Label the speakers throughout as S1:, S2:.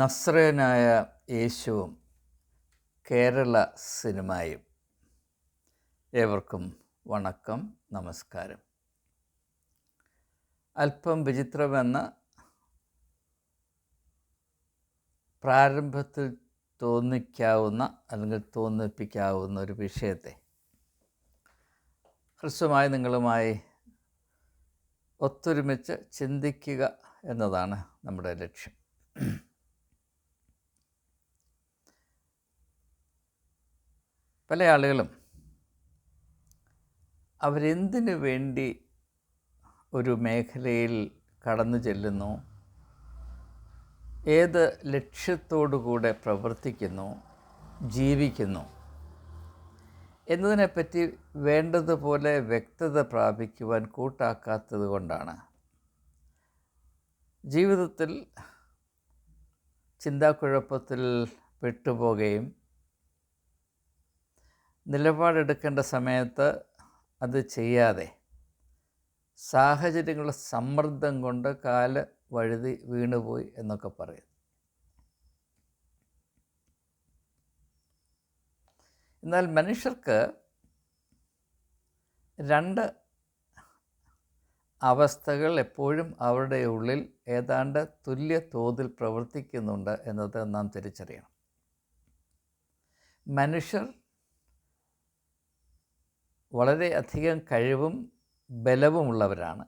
S1: നസ്രയനായ യേശുവും കേരള സിനിമയും. ഏവർക്കും വണക്കം, നമസ്കാരം. അല്പം വിചിത്രമെന്ന പ്രാരംഭത്തിൽ തോന്നിക്കാവുന്ന അല്ലെങ്കിൽ തോന്നിപ്പിക്കാവുന്ന ഒരു വിഷയത്തെ ഹ്രസ്വമായി നിങ്ങളുമായി ഒത്തൊരുമിച്ച് ചിന്തിക്കുക എന്നതാണ് നമ്മുടെ ലക്ഷ്യം. പല ആളുകളും അവരെന്തിനു വേണ്ടി ഒരു മേഖലയിൽ കടന്നു ചെല്ലുന്നു, ഏത് ലക്ഷ്യത്തോടുകൂടെ പ്രവർത്തിക്കുന്നു, ജീവിക്കുന്നു എന്നതിനെപ്പറ്റി വേണ്ടതുപോലെ വ്യക്തത പ്രാപിക്കുവാൻ കൂട്ടാക്കാത്തത് കൊണ്ടാണ് ജീവിതത്തിൽ ചിന്താക്കുഴപ്പത്തിൽ പെട്ടുപോകുകയും നിലപാടെടുക്കേണ്ട സമയത്ത് അത് ചെയ്യാതെ സാഹചര്യങ്ങളുടെ സമ്മർദ്ദം കൊണ്ട് കാല് വഴുതി വീണുപോയി എന്നൊക്കെ പറയും. എന്നാൽ മനുഷ്യർക്ക് രണ്ട് അവസ്ഥകൾ എപ്പോഴും അവരുടെ ഉള്ളിൽ ഏതാണ്ട് തുല്യ തോതിൽ പ്രവർത്തിക്കുന്നുണ്ട് എന്നത് നാം തിരിച്ചറിയണം. മനുഷ്യർ വളരെയധികം കഴിവും ബലവുമുള്ളവരാണ്.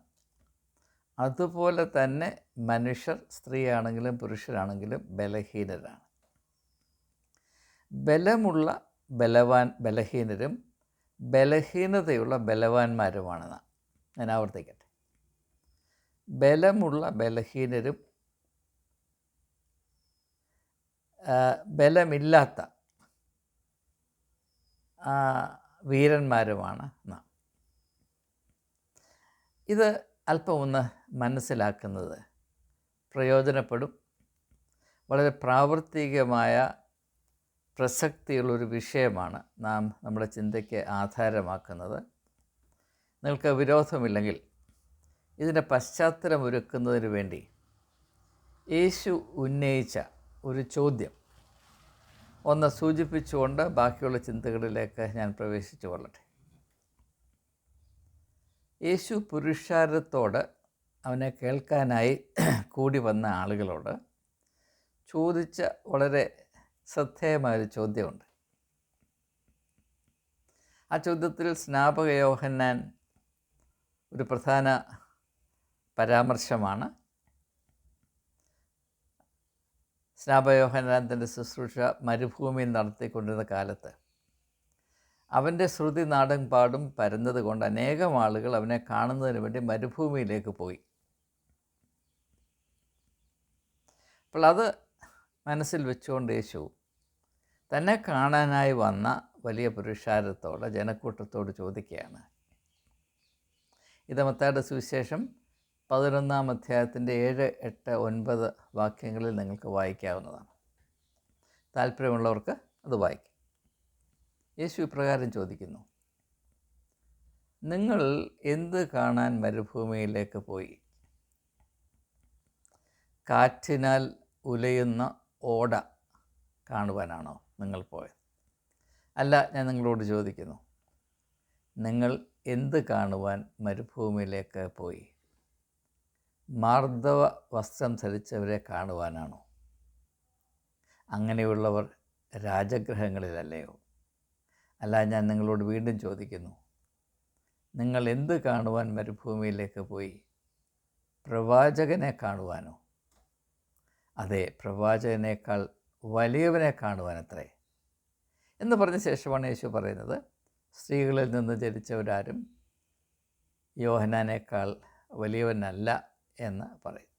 S1: അതുപോലെ തന്നെ മനുഷ്യർ, സ്ത്രീയാണെങ്കിലും പുരുഷരാണെങ്കിലും ബലഹീനരാണ്. ബലമുള്ള ബലഹീനരും ബലഹീനതയുള്ള ബലവാന്മാരുമാണ് നാം. ഞാൻ ആവർത്തിക്കട്ടെ. ബലമുള്ള ബലഹീനരും ബലമില്ലാത്ത വീരന്മാരുമാണ് നാം. ഇത് അല്പം ഒന്ന് മനസ്സിലാക്കുന്നത് പ്രയോജനപ്പെടും. വളരെ പ്രാവർത്തികമായ പ്രസക്തിയുള്ളൊരു വിഷയമാണ് നാം നമ്മുടെ ചിന്തയ്ക്ക് ആധാരമാക്കുന്നത്. നിങ്ങൾക്ക് വിരോധമില്ലെങ്കിൽ ഇതിൻ്റെ പശ്ചാത്തലം ഒരുക്കുന്നതിന് വേണ്ടി യേശു ഉന്നയിച്ച ഒരു ചോദ്യം ഒന്ന് സൂചിപ്പിച്ചുകൊണ്ട് ബാക്കിയുള്ള ചിന്തകളിലേക്ക് ഞാൻ പ്രവേശിച്ചു കൊള്ളട്ടെ. യേശു പുരുഷാരത്തോട്, അവനെ കേൾക്കാനായി കൂടി വന്ന ആളുകളോട് ചോദിച്ച വളരെ ശ്രദ്ധേയമായൊരു ചോദ്യമുണ്ട്. ആ ചോദ്യത്തിൽ സ്നാപക യോഹന്നാൻ ഒരു പ്രധാന പരാമർശമാണ്. സ്നാപക യോഹന്നാൻ തൻ്റെ ശുശ്രൂഷ മരുഭൂമിയിൽ നടത്തിക്കൊണ്ടിരുന്ന കാലത്ത് അവൻ്റെ ശ്രുതി നാടൻ പാടും പരന്നത് കൊണ്ട് അനേകം ആളുകൾ അവനെ കാണുന്നതിന് വേണ്ടി മരുഭൂമിയിലേക്ക് പോയി. അപ്പോൾ അത് മനസ്സിൽ വെച്ചുകൊണ്ട് യേശു തന്നെ കാണാനായി വന്ന വലിയ പുരുഷാരത്തോട്, ജനക്കൂട്ടത്തോട് ചോദിക്കുകയാണ്. ഇത് മത്തായിയുടെ സുവിശേഷം 11-ാം അധ്യായത്തിൻ്റെ 7, 8, 9 വാക്യങ്ങളിൽ നിങ്ങൾക്ക് വായിക്കാവുന്നതാണ്. താല്പര്യമുള്ളവർക്ക് അത് വായിക്കാം. യേശു ഇപ്രകാരം ചോദിക്കുന്നു: നിങ്ങൾ എന്ത് കാണാൻ മരുഭൂമിയിലേക്ക് പോയി? കാറ്റിനാൽ ഉലയുന്ന ഓട കാണുവാനാണോ നിങ്ങൾ പോയത്? അല്ല, ഞാൻ നിങ്ങളോട് ചോദിക്കുന്നു, നിങ്ങൾ എന്ത് കാണുവാൻ മരുഭൂമിയിലേക്ക് പോയി? മാർദ്ദവ വസ്ത്രം ധരിച്ചവരെ കാണുവാനാണോ? അങ്ങനെയുള്ളവർ രാജഗൃഹങ്ങളിലല്ലയോ? അല്ല, ഞാൻ നിങ്ങളോട് വീണ്ടും ചോദിക്കുന്നു, നിങ്ങൾ എന്ത് കാണുവാൻ മരുഭൂമിയിലേക്ക് പോയി? പ്രവാചകനെ കാണുവാനോ? അതെ, പ്രവാചകനേക്കാൾ വലിയവനെ കാണുവാനത്രേ എന്ന് പറഞ്ഞ ശേഷമാണ് യേശു പറയുന്നത്, സ്ത്രീകളിൽ നിന്ന് ജനിച്ചവരാരും യോഹന്നാനേക്കാൾ വലിയവനല്ല എന്ന് പറയും.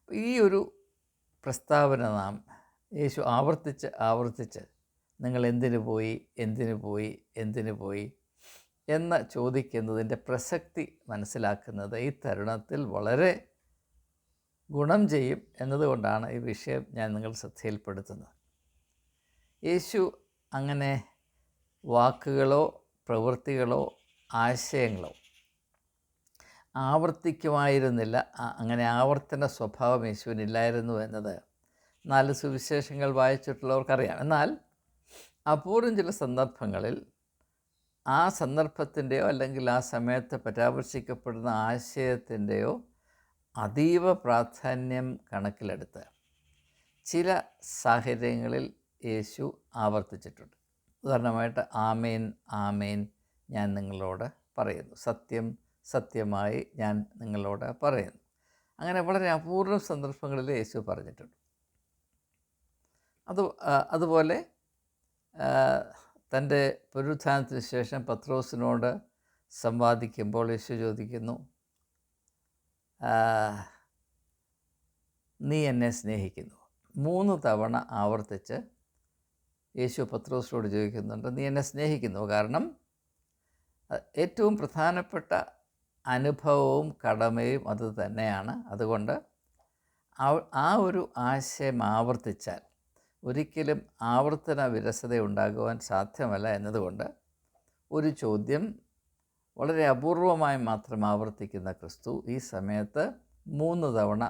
S1: ഈ ഒരു പ്രസ്താവന നാം യേശു ആവർത്തിച്ച് നിങ്ങൾ എന്തിനു പോയി എന്ന് ചോദിക്കുന്നതിൻ്റെ പ്രസക്തി മനസ്സിലാക്കുന്നത് ഈ തരുണത്തിൽ വളരെ ഗുണം ചെയ്യും എന്നതുകൊണ്ടാണ് ഈ വിഷയം ഞാൻ നിങ്ങൾ ശ്രദ്ധയിൽപ്പെടുത്തുന്നത്. യേശു അങ്ങനെ വാക്കുകളോ പ്രവൃത്തികളോ ആശയങ്ങളോ ആവർത്തിക്കുമായിരുന്നില്ല. അങ്ങനെ ആവർത്തന സ്വഭാവം യേശുവിനില്ലായിരുന്നു എന്നത് 4 സുവിശേഷങ്ങൾ വായിച്ചിട്ടുള്ളവർക്കറിയാം. എന്നാൽ അപൂർവം ചില സന്ദർഭങ്ങളിൽ ആ സന്ദർഭത്തിൻ്റെയോ അല്ലെങ്കിൽ ആ സമയത്ത് പരാമർശിക്കപ്പെടുന്ന ആശയത്തിൻ്റെയോ അതീവ പ്രാധാന്യം കണക്കിലെടുത്ത് ചില സാഹചര്യങ്ങളിൽ യേശു ആവർത്തിച്ചിട്ടുണ്ട്. ഉദാഹരണമായിട്ട് ആമേൻ ആമേൻ ഞാൻ നിങ്ങളോട് പറയുന്നു, സത്യം സത്യമായി ഞാൻ നിങ്ങളോട് പറയുന്നു. അങ്ങനെ വളരെ അപൂർവ സന്ദർഭങ്ങളിൽ യേശു പറഞ്ഞിട്ടുണ്ട്. അതുപോലെ തൻ്റെ പുനരുത്ഥാനത്തിന് ശേഷം പത്രോസിനോട് സംവാദിക്കുമ്പോൾ യേശു ചോദിക്കുന്നു, നീ എന്നെ സ്നേഹിക്കുന്നു. 3 തവണ ആവർത്തിച്ച് യേശു പത്രോസിനോട് ചോദിക്കുന്നുണ്ട്, നീ എന്നെ സ്നേഹിക്കുന്നു. കാരണം ഏറ്റവും പ്രധാനപ്പെട്ട അനുഭവവും കടമയും അത് തന്നെയാണ്. അതുകൊണ്ട് ആ ഒരു ആശയം ആവർത്തിച്ചാൽ ഒരിക്കലും ആവർത്തന വിരസത ഉണ്ടാകുവാൻ സാധ്യമല്ല എന്നതുകൊണ്ട് ഒരു ചോദ്യം വളരെ അപൂർവമായി മാത്രം ആവർത്തിക്കുന്ന ക്രിസ്തു ഈ സമയത്ത് 3 തവണ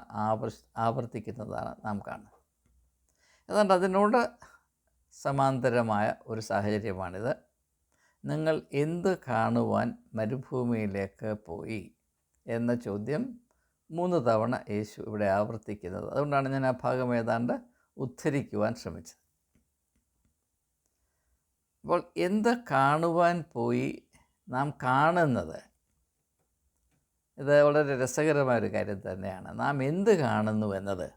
S1: ആവർത്തിക്കുന്നതാണ് നാം കാണുന്നത്. അതുകൊണ്ട് അതിനോട് സമാന്തരമായ ഒരു സാഹചര്യമാണിത്. നിങ്ങൾ എന്ത് കാണുവാൻ മരുഭൂമിയിലേക്ക് പോയി എന്ന ചോദ്യം 3 തവണ യേശു ഇവിടെ ആവർത്തിക്കുന്നത്. അതുകൊണ്ടാണ് ഞാൻ ആ ഭാഗം ഏതാണ്ട് ഉദ്ധരിക്കുവാൻ ശ്രമിച്ചത്. അപ്പോൾ എന്ത് കാണുവാൻ പോയി നാം കാണുന്നത്, ഇത് വളരെ രസകരമായൊരു കാര്യം തന്നെയാണ്. നാം എന്ത് കാണുന്നു എന്നത്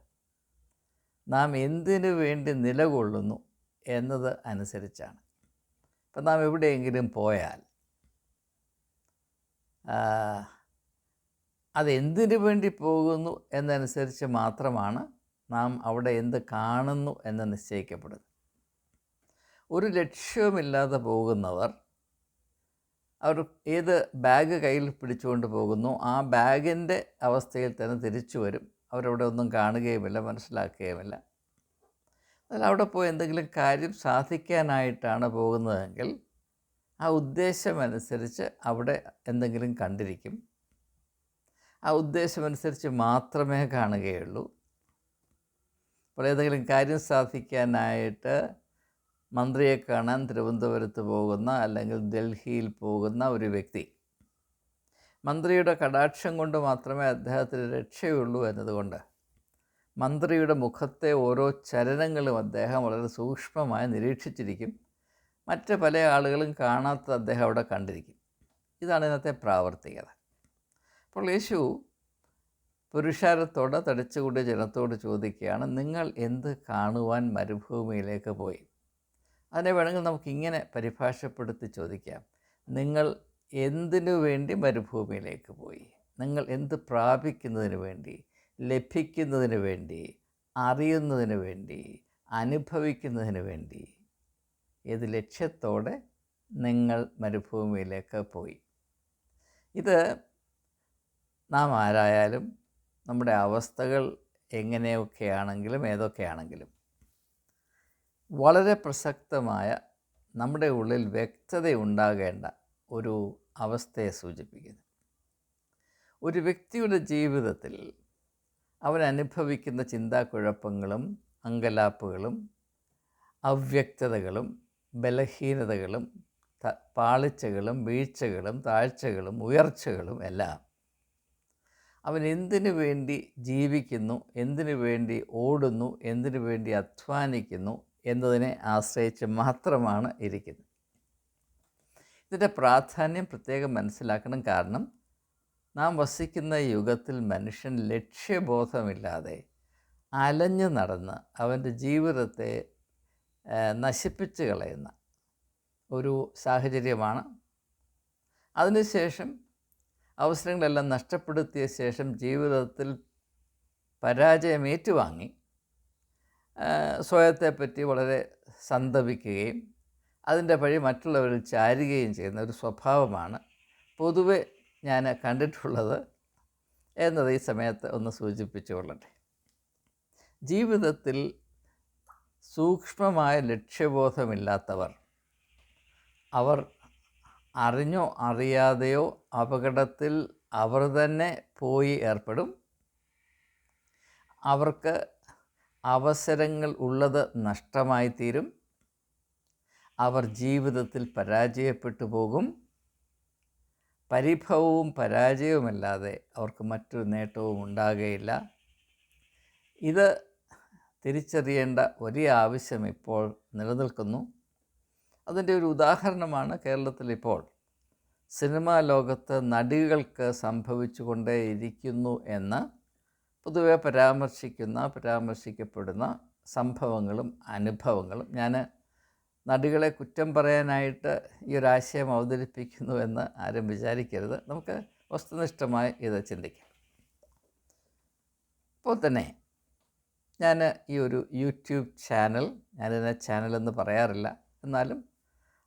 S1: നാം എന്തിനു വേണ്ടി നിലകൊള്ളുന്നു എന്നത് അനുസരിച്ചാണ്. ഇപ്പം നാം എവിടെയെങ്കിലും പോയാൽ അതെന്തിനു വേണ്ടി പോകുന്നു എന്നനുസരിച്ച് മാത്രമാണ് നാം അവിടെ എന്ത് കാണുന്നു എന്ന് നിശ്ചയിക്കപ്പെടുന്നത്. ഒരു ലക്ഷ്യവുമില്ലാതെ പോകുന്നവർ അവർ ഏത് ബാഗ് കയ്യിൽ പിടിച്ചുകൊണ്ട് പോകുന്നു ആ ബാഗിൻ്റെ അവസ്ഥയിൽ തന്നെ തിരിച്ചു വരും. അവരവിടെ ഒന്നും കാണുകയുമില്ല, മനസ്സിലാക്കുകയുമില്ല. അതിൽ അവിടെ പോയി എന്തെങ്കിലും കാര്യം സാധിക്കാനായിട്ടാണ് പോകുന്നതെങ്കിൽ ആ ഉദ്ദേശമനുസരിച്ച് അവിടെ എന്തെങ്കിലും കണ്ടിരിക്കും. ആ ഉദ്ദേശമനുസരിച്ച് മാത്രമേ കാണുകയുള്ളൂ. അപ്പോൾ ഏതെങ്കിലും കാര്യം സാധിക്കാനായിട്ട് മന്ത്രിയെ കാണാൻ തിരുവനന്തപുരത്ത് പോകുന്ന അല്ലെങ്കിൽ ഡൽഹിയിൽ പോകുന്ന ഒരു വ്യക്തി മന്ത്രിയുടെ കടാക്ഷം കൊണ്ട് മാത്രമേ അദ്ദേഹത്തിന് രക്ഷയുള്ളൂ എന്നതുകൊണ്ട് മന്ത്രിയുടെ മുഖത്തെ ഓരോ ചലനങ്ങളും അദ്ദേഹം വളരെ സൂക്ഷ്മമായി നിരീക്ഷിച്ചിരിക്കും. മറ്റ് പല ആളുകളും കാണാത്ത അദ്ദേഹം അവിടെ കണ്ടിരിക്കും. ഇതാണ് ഇന്നത്തെ പ്രാവർത്തികത. അപ്പോൾ യേശു പുരുഷാരത്തോട് തടിച്ചുകൂടിയ ജനത്തോട് ചോദിക്കുകയാണ്, നിങ്ങൾ എന്ത് കാണുവാൻ മരുഭൂമിയിലേക്ക് പോയി? അതിനെ വേണമെങ്കിൽ നമുക്കിങ്ങനെ പരിഭാഷപ്പെടുത്തി ചോദിക്കാം, നിങ്ങൾ എന്തിനു വേണ്ടി മരുഭൂമിയിലേക്ക് പോയി? നിങ്ങൾ എന്ത് പ്രാപിക്കുന്നതിന് വേണ്ടി, ലഭിക്കുന്നതിന് വേണ്ടി, അറിയുന്നതിന് വേണ്ടി, അനുഭവിക്കുന്നതിന് വേണ്ടി, ഏത് ലക്ഷ്യത്തോടെ നിങ്ങൾ മരുഭൂമിയിലേക്ക് പോയി? ഇത് നാം ആരായാലും നമ്മുടെ അവസ്ഥകൾ എങ്ങനെയൊക്കെയാണെങ്കിലും ഏതൊക്കെയാണെങ്കിലും വളരെ പ്രസക്തമായ നമ്മുടെ ഉള്ളിൽ വ്യക്തതയുണ്ടാകേണ്ട ഒരു അവസ്ഥയെ സൂചിപ്പിക്കുന്നു. ഒരു വ്യക്തിയുടെ ജീവിതത്തിൽ അവൻ അനുഭവിക്കുന്ന ചിന്താക്കുഴപ്പങ്ങളും അങ്കലാപ്പുകളും അവ്യക്തതകളും ബലഹീനതകളും പാളിച്ചകളും വീഴ്ചകളും താഴ്ചകളും ഉയർച്ചകളും എല്ലാം അവൻ എന്തിനു വേണ്ടി ജീവിക്കുന്നു, എന്തിനു വേണ്ടി ഓടുന്നു, എന്തിനു വേണ്ടി അധ്വാനിക്കുന്നു എന്നതിനെ ആശ്രയിച്ച് മാത്രമാണ് ഇരിക്കുന്നത്. ഇതിൻ്റെ പ്രാധാന്യം പ്രത്യേകം മനസ്സിലാക്കണം. കാരണം നാം വസിക്കുന്ന യുഗത്തിൽ മനുഷ്യൻ ലക്ഷ്യബോധമില്ലാതെ അലഞ്ഞു നടന്ന് അവൻ്റെ ജീവിതത്തെ നശിപ്പിച്ച് കളയുന്ന ഒരു സാഹചര്യമാണ്. അതിനുശേഷം അവസരങ്ങളെല്ലാം നഷ്ടപ്പെടുത്തിയ ശേഷം ജീവിതത്തിൽ പരാജയം ഏറ്റുവാങ്ങി സ്വയത്തെപ്പറ്റി വളരെ സന്തപിക്കുകയും അതിൻ്റെ വഴി മറ്റുള്ളവരിൽ ചാരുകയും ചെയ്യുന്ന ഒരു സ്വഭാവമാണ് പൊതുവെ ഞാൻ കണ്ടിട്ടുള്ളത് എന്നത് ഈ സമയത്ത് ഒന്ന് സൂചിപ്പിച്ചുകൊള്ളട്ടെ. ജീവിതത്തിൽ സൂക്ഷ്മമായ ലക്ഷ്യബോധമില്ലാത്തവർ അവർ അറിഞ്ഞോ അറിയാതെയോ അപകടത്തിൽ അവർ തന്നെ പോയി ഏർപ്പെടും. അവർക്ക് അവസരങ്ങൾ ഉള്ളത് നഷ്ടമായി തീരും. അവർ ജീവിതത്തിൽ പരാജയപ്പെട്ടു പോകും. പരിഭവവും പരാജയവുമല്ലാതെ അവർക്ക് മറ്റൊരു നേട്ടവും ഉണ്ടാകുകയില്ല. ഇത് തിരിച്ചറിയേണ്ട വലിയ ആവശ്യം ഇപ്പോൾ നിലനിൽക്കുന്നു. അതിൻ്റെ ഒരു ഉദാഹരണമാണ് കേരളത്തിലിപ്പോൾ സിനിമാ ലോകത്ത് നടികൾക്ക് സംഭവിച്ചു കൊണ്ടേയിരിക്കുന്നു എന്ന് പൊതുവെ പരാമർശിക്കപ്പെടുന്ന സംഭവങ്ങളും അനുഭവങ്ങളും. ഞാൻ നടികളെ കുറ്റം പറയാനായിട്ട് ഈ ഒരാശയം അവതരിപ്പിക്കുന്നു എന്ന് ആരും വിചാരിക്കരുത്. നമുക്ക് വസ്തുനിഷ്ഠമായി ഇത് ചിന്തിക്കാം. ഇപ്പോൾ തന്നെ ഞാൻ ഈ ഒരു യൂട്യൂബ് ചാനൽ, ഞാനിതിനെ ചാനലെന്ന് പറയാറില്ല, എന്നാലും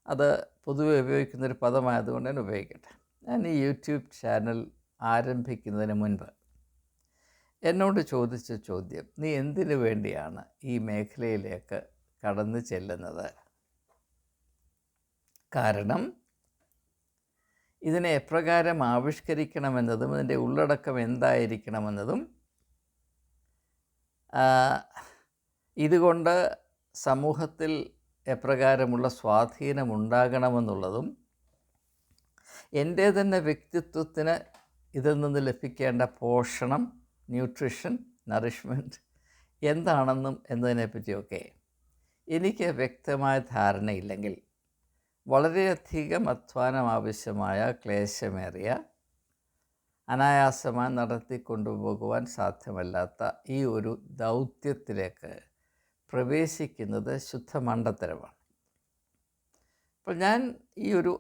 S1: അത് പൊതുവെ ഉപയോഗിക്കുന്നൊരു പദമായതുകൊണ്ട് ഞാൻ ഉപയോഗിക്കട്ടെ. ഞാൻ ഈ യൂട്യൂബ് ചാനൽ ആരംഭിക്കുന്നതിന് മുൻപ് എന്നോട് ചോദിച്ച ചോദ്യം, നീ എന്തിനു വേണ്ടിയാണ് ഈ മേഖലയിലേക്ക് കടന്നു ചെല്ലുന്നത്? കാരണം ഇതിനെ എപ്രകാരം ആവിഷ്കരിക്കണമെന്നതും ഇതിൻ്റെ ഉള്ളടക്കം എന്തായിരിക്കണമെന്നതും ഇതുകൊണ്ട് സമൂഹത്തിൽ എപ്രകാരമുള്ള സ്വാധീനമുണ്ടാകണമെന്നുള്ളതും എൻ്റെ തന്നെ വ്യക്തിത്വത്തിന് ഇതിൽ നിന്ന് ലഭിക്കേണ്ട പോഷണം, ന്യൂട്രിഷൻ, നറിഷ്മെൻറ്റ് എന്താണെന്നും എന്നതിനെപ്പറ്റിയൊക്കെ എനിക്ക് വ്യക്തമായ ധാരണയില്ലെങ്കിൽ വളരെയധികം അധ്വാനം ആവശ്യമായ ക്ലേശമേറിയ അനായാസമായി നടത്തിക്കൊണ്ടുപോകുവാൻ സാധ്യമല്ലാത്ത ഈ ഒരു ദൗത്യത്തിലേക്ക് പ്രവേശിക്കുന്നത് ശുദ്ധ മണ്ടത്തരമാണ്. അപ്പോൾ ഞാൻ ഈ ഒരു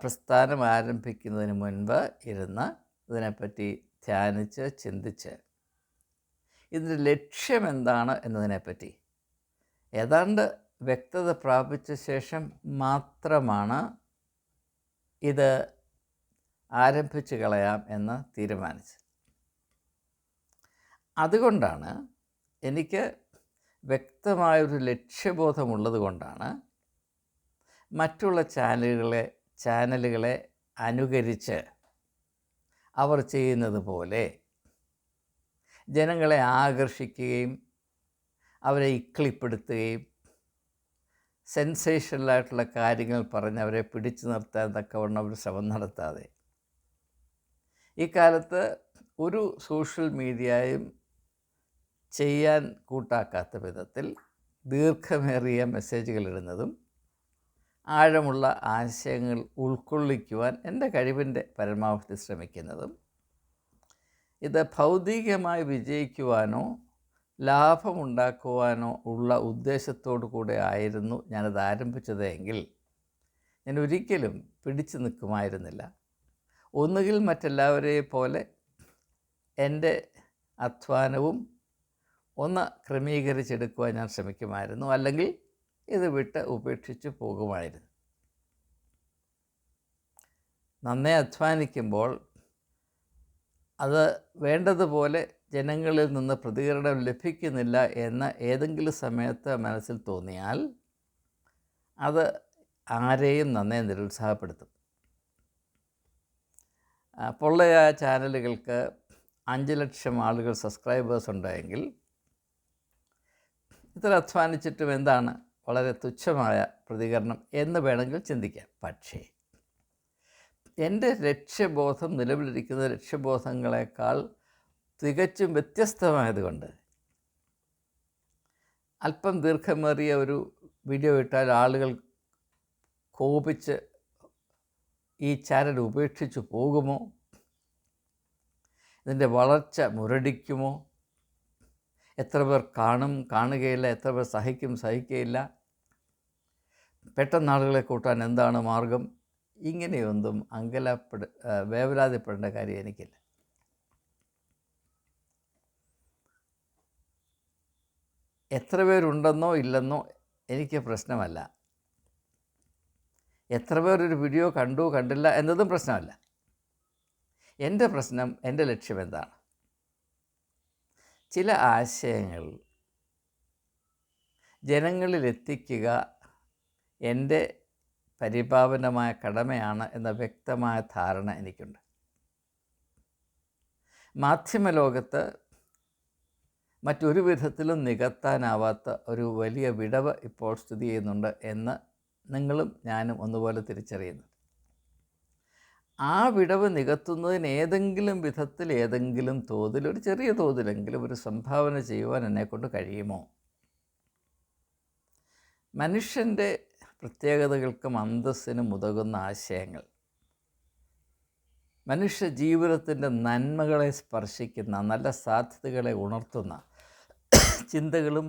S1: പ്രസ്ഥാനം ആരംഭിക്കുന്നതിന് മുൻപ് ഇരുന്ന് ഇതിനെപ്പറ്റി ധ്യാനിച്ച് ചിന്തിച്ച് ഇതിൻ്റെ ലക്ഷ്യമെന്താണ് എന്നതിനെപ്പറ്റി ഏതാണ്ട് വ്യക്തത പ്രാപിച്ച ശേഷം മാത്രമാണ് ഇത് ആരംഭിച്ച് കളയാം എന്ന് തീരുമാനിച്ചത്. അതുകൊണ്ടാണ് എനിക്ക് വ്യക്തമായൊരു ലക്ഷ്യബോധമുള്ളത് കൊണ്ടാണ് മറ്റുള്ള ചാനലുകളെ അനുകരിച്ച് അവർ ചെയ്യുന്നത് പോലെ ജനങ്ങളെ ആകർഷിക്കുകയും അവരെ ഇക്കിളിപ്പെടുത്തുകയും സെൻസേഷണലായിട്ടുള്ള കാര്യങ്ങൾ പറഞ്ഞ് അവരെ പിടിച്ചു നിർത്താൻ തക്കവണ്ണം അവർ ശ്രമം നടത്താതെ, ഈ കാലത്ത് ഒരു സോഷ്യൽ മീഡിയയും ചെയ്യാൻ കൂട്ടാക്കാത്ത വിധത്തിൽ ദീർഘമേറിയ മെസ്സേജുകൾ ഇടുന്നതും ആഴമുള്ള ആശയങ്ങൾ ഉൾക്കൊള്ളിക്കുവാൻ എൻ്റെ കഴിവിൻ്റെ പരമാവധി ശ്രമിക്കുന്നതും, ഇത് ഭൗതികമായി വിജയിക്കുവാനോ ലാഭമുണ്ടാക്കുവാനോ ഉള്ള ഉദ്ദേശത്തോടു കൂടെ ആയിരുന്നു ഞാനത് ആരംഭിച്ചത് എങ്കിൽ ഞാൻ ഒരിക്കലും പിടിച്ചു നിൽക്കുമായിരുന്നില്ല. ഒന്നുകിൽ മറ്റെല്ലാവരെയും പോലെ എൻ്റെ അധ്വാനവും ഒന്ന് ക്രമീകരിച്ചെടുക്കുവാൻ ഞാൻ ശ്രമിക്കുമായിരുന്നു, അല്ലെങ്കിൽ ഇത് വിട്ട് ഉപേക്ഷിച്ച് പോകുമായിരുന്നു. നന്നേ അധ്വാനിക്കുമ്പോൾ അത് വേണ്ടതുപോലെ ജനങ്ങളിൽ നിന്ന് പ്രതികരണം ലഭിക്കുന്നില്ല എന്ന് ഏതെങ്കിലും സമയത്ത് മനസ്സിൽ തോന്നിയാൽ അത് ആരെയും നന്നേ നിരുത്സാഹപ്പെടുത്തും. പൊള്ളയായ ചാനലുകൾക്ക് 5 ലക്ഷം ആളുകൾ സബ്സ്ക്രൈബേഴ്സ് ഉണ്ടായെങ്കിൽ ഇത്ര അധ്വാനിച്ചിട്ടും എന്താണ് വളരെ തുച്ഛമായ പ്രതികരണം എന്ന് വേണമെങ്കിൽ ചിന്തിക്കാം. പക്ഷേ എൻ്റെ ലക്ഷ്യബോധം നിലവിലിരിക്കുന്ന ലക്ഷ്യബോധങ്ങളെക്കാൾ തികച്ചും വ്യത്യസ്തമായതുകൊണ്ട് അല്പം ദീർഘമേറിയ ഒരു വീഡിയോ ഇട്ടാൽ ആളുകൾ കോപിച്ച് ഈ ചാനൽ ഉപേക്ഷിച്ചു പോകുമോ? ഇതിൻ്റെ വളർച്ച മുരടിക്കുമോ? എത്ര പേർ കാണുകയില്ല, എത്ര പേർ സഹിക്കുകയില്ല? പെട്ടെന്ന് ആളുകളെ കൂട്ടാൻ എന്താണ് മാർഗം? ഇങ്ങനെയൊന്നും വേവലാതിപ്പെടേണ്ട കാര്യം എനിക്കില്ല. എത്ര പേരുണ്ടെന്നോ ഇല്ലെന്നോ എനിക്ക് പ്രശ്നമല്ല. എത്ര പേരൊരു വീഡിയോ കണ്ടില്ല എന്നതും പ്രശ്നമല്ല. എൻ്റെ പ്രശ്നം, എൻ്റെ ലക്ഷ്യം എന്താണ്? ചില ആശയങ്ങൾ ജനങ്ങളിലെത്തിക്കുക എൻ്റെ പരിപാവനമായ കടമയാണ് എന്ന വ്യക്തമായ ധാരണ എനിക്കുണ്ട്. മാധ്യമലോകത്ത് മറ്റൊരു വിധത്തിലും നികത്താനാവാത്ത ഒരു വലിയ വിടവ് ഇപ്പോൾ സ്ഥിതി ചെയ്യുന്നുണ്ട് എന്ന് നിങ്ങളും ഞാനും ഒന്നുപോലെ തിരിച്ചറിയുന്നു. ആ വിടവ് നികത്തുന്നതിന് ഏതെങ്കിലും വിധത്തിൽ, ഏതെങ്കിലും തോതിൽ, ഒരു ചെറിയ തോതിലെങ്കിലും ഒരു സംഭാവന ചെയ്യുവാൻ എന്നെക്കൊണ്ട് കഴിയുമോ? മനുഷ്യൻ്റെ പ്രത്യേകതകൾക്കും അന്തസ്സിനും ഉതകുന്ന ആശയങ്ങൾ, മനുഷ്യ ജീവിതത്തിൻ്റെ നന്മകളെ സ്പർശിക്കുന്ന, നല്ല സാധ്യതകളെ ഉണർത്തുന്ന ചിന്തകളും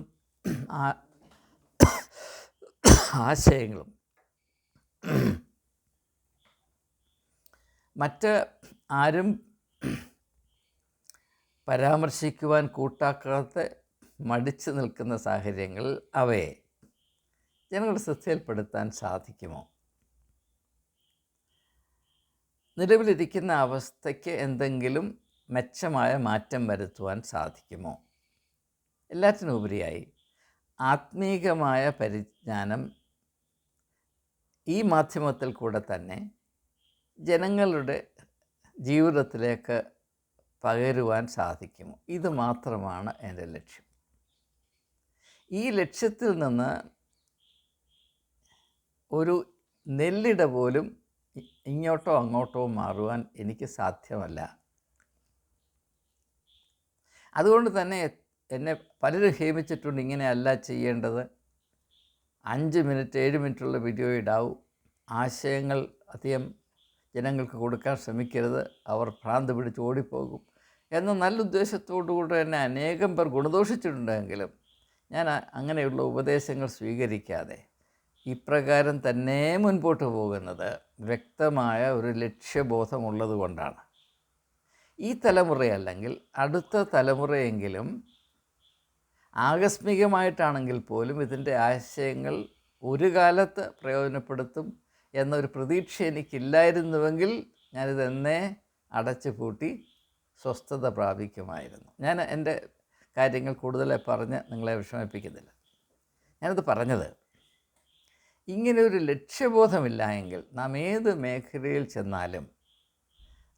S1: ആശയങ്ങളും മറ്റ് ആരും പരാമർശിക്കുവാൻ കൂട്ടാക്കാത്ത മടിച്ചു നിൽക്കുന്ന സാഹചര്യങ്ങളിൽ അവയെ ജനങ്ങളുടെ ശ്രദ്ധയിൽപ്പെടുത്താൻ സാധിക്കുമോ? നിലവിലിരിക്കുന്ന അവസ്ഥയ്ക്ക് എന്തെങ്കിലും മെച്ചമായ മാറ്റം വരുത്തുവാൻ സാധിക്കുമോ? എല്ലാറ്റിനുപരിയായി ആത്മീകമായ പരിജ്ഞാനം ഈ മാധ്യമത്തിൽ കൂടെ തന്നെ ജനങ്ങളുടെ ജീവിതത്തിലേക്ക് പകരുവാൻ സാധിക്കുമോ? ഇത് മാത്രമാണ് എൻ്റെ ലക്ഷ്യം. ഈ ലക്ഷ്യത്തിൽ നിന്ന് ഒരു നെല്ലിട പോലും ഇങ്ങോട്ടോ അങ്ങോട്ടോ മാറുവാൻ എനിക്ക് സാധ്യമല്ല. അതുകൊണ്ട് തന്നെ എന്നെ പലരും ഹേമിച്ചിട്ടുണ്ട്, ഇങ്ങനെയല്ല ചെയ്യേണ്ടത്, 5 മിനിറ്റ് 7 മിനിറ്റുള്ള വീഡിയോ ഇടാവൂ, ആശയങ്ങൾ അധികം ജനങ്ങൾക്ക് കൊടുക്കാൻ ശ്രമിക്കരുത്, അവർ ഭ്രാന്ത് പിടിച്ച് ഓടിപ്പോകും എന്ന നല്ല ഉദ്ദേശത്തോടുകൂടി തന്നെ അനേകം പേർ ഗുണദോഷിച്ചിട്ടുണ്ടെങ്കിലും ഞാൻ അങ്ങനെയുള്ള ഉപദേശങ്ങൾ സ്വീകരിക്കാതെ ഇപ്രകാരം തന്നെ മുൻപോട്ട് പോകുന്നത് വ്യക്തമായ ഒരു ലക്ഷ്യബോധമുള്ളത് കൊണ്ടാണ്. ഈ തലമുറയല്ലെങ്കിൽ അടുത്ത തലമുറയെങ്കിലും ആകസ്മികമായിട്ടാണെങ്കിൽ പോലും ഇതിൻ്റെ ആശയങ്ങൾ ഒരു കാലത്ത് പ്രയോജനപ്പെടുത്തും എന്നൊരു പ്രതീക്ഷ എനിക്കില്ലായിരുന്നുവെങ്കിൽ ഞാനിതെന്നേ അടച്ചു പൂട്ടി സ്വസ്ഥത പ്രാപിക്കുമായിരുന്നു. ഞാൻ എൻ്റെ കാര്യങ്ങൾ കൂടുതലായി പറഞ്ഞ് നിങ്ങളെ വിഷമിപ്പിക്കുന്നില്ല. ഞാനത് പറഞ്ഞത് ഇങ്ങനെ ഒരു ലക്ഷ്യബോധമില്ല എങ്കിൽ നാം ഏത് മേഖലയിൽ ചെന്നാലും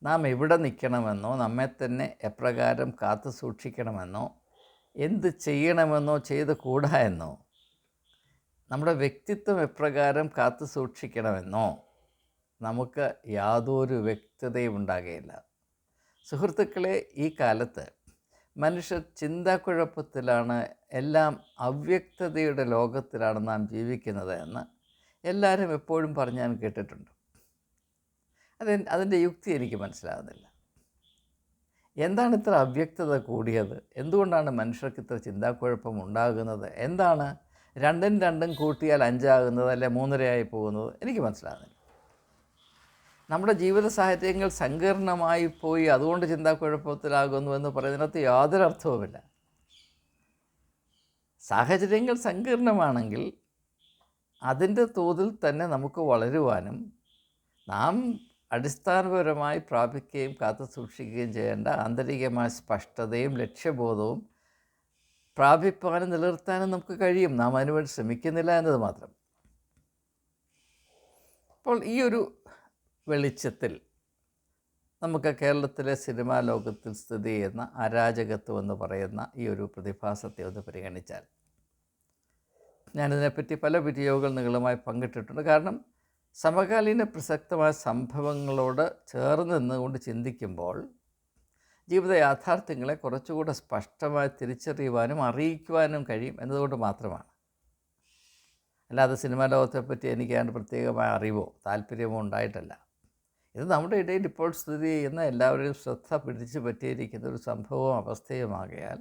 S1: നാം എവിടെ നിൽക്കണമെന്നോ, നമ്മെ തന്നെ എപ്രകാരം കാത്തു സൂക്ഷിക്കണമെന്നോ, എന്ത് ചെയ്യണമെന്നോ ചെയ്ത് കൂടാ എന്നോ, നമ്മുടെ വ്യക്തിത്വം എപ്രകാരം കാത്തു സൂക്ഷിക്കണമെന്നോ നമുക്ക് യാതൊരു വ്യക്തതയും ഉണ്ടാകുകയില്ല. സുഹൃത്തുക്കളെ, ഈ കാലത്ത് മനുഷ്യർ ചിന്താക്കുഴപ്പത്തിലാണ്, എല്ലാം അവ്യക്തതയുടെ ലോകത്തിലാണ് നാം ജീവിക്കുന്നത് എന്ന് എല്ലാവരും എപ്പോഴും പറഞ്ഞ് ഞാൻ കേട്ടിട്ടുണ്ട്. അതിൻ്റെ യുക്തി എനിക്ക് മനസ്സിലാകുന്നില്ല. എന്താണ് ഇത്ര അവ്യക്തത കൂടിയത്? എന്തുകൊണ്ടാണ് മനുഷ്യർക്ക് ഇത്ര ചിന്താക്കുഴപ്പം ഉണ്ടാകുന്നത്? എന്താണ് 2ഉം 2ഉം കൂട്ടിയാൽ 5 ആകുന്നത്, അല്ലെ 3.5 പോകുന്നത്? എനിക്ക് മനസ്സിലാകുന്നില്ല. നമ്മുടെ ജീവിത സാഹചര്യങ്ങൾ സങ്കീർണമായി പോയി അതുകൊണ്ട് ചിന്താക്കുഴപ്പത്തിലാകുന്നു എന്ന് പറയുന്നതിനകത്ത് യാതൊരു അർത്ഥവുമില്ല. സാഹചര്യങ്ങൾ സങ്കീർണമാണെങ്കിൽ അതിൻ്റെ തോതിൽ തന്നെ നമുക്ക് വളരുവാനും നാം അടിസ്ഥാനപരമായി പ്രാപിക്കുകയും കാത്തു സൂക്ഷിക്കുകയും ചെയ്യേണ്ട ആന്തരികമായ സ്പഷ്ടതയും ലക്ഷ്യബോധവും പ്രാപിപ്പാനും നിലനിർത്താനും നമുക്ക് കഴിയും. നാം അതിനുവേണ്ടി ശ്രമിക്കുന്നില്ല എന്നത് മാത്രം. അപ്പോൾ ഈ ഒരു വെളിച്ചത്തിൽ നമുക്ക് കേരളത്തിലെ സിനിമാ ലോകത്തിൽ സ്ഥിതി ചെയ്യുന്ന അരാജകത്വം എന്ന് പറയുന്ന ഈ ഒരു പ്രതിഭാസത്തെ ഒന്ന് പരിഗണിച്ചാൽ, ഞാനിതിനെപ്പറ്റി പല വീഡിയോകൾ നിങ്ങളുമായി പങ്കിട്ടിട്ടുണ്ട്. കാരണം സമകാലീന പ്രസക്തമായ സംഭവങ്ങളോട് ചേർന്ന് നിന്നുകൊണ്ട് ചിന്തിക്കുമ്പോൾ ജീവിത യാഥാർത്ഥ്യങ്ങളെ കുറച്ചുകൂടെ സ്പഷ്ടമായി തിരിച്ചറിയുവാനും അറിയിക്കുവാനും കഴിയും എന്നതുകൊണ്ട് മാത്രമാണ്. അല്ലാതെ സിനിമാ ലോകത്തെപ്പറ്റി എനിക്ക് അതിൻ്റെ പ്രത്യേകമായ അറിവോ താല്പര്യമോ ഉണ്ടായിട്ടല്ല. ഇത് നമ്മുടെ ഇടയിൽ ഇപ്പോൾ സ്ഥിതി ചെയ്യുന്ന എല്ലാവരെയും ശ്രദ്ധ പിടിച്ചു പറ്റിയിരിക്കുന്ന ഒരു സംഭവവും അവസ്ഥയുമാകയാൽ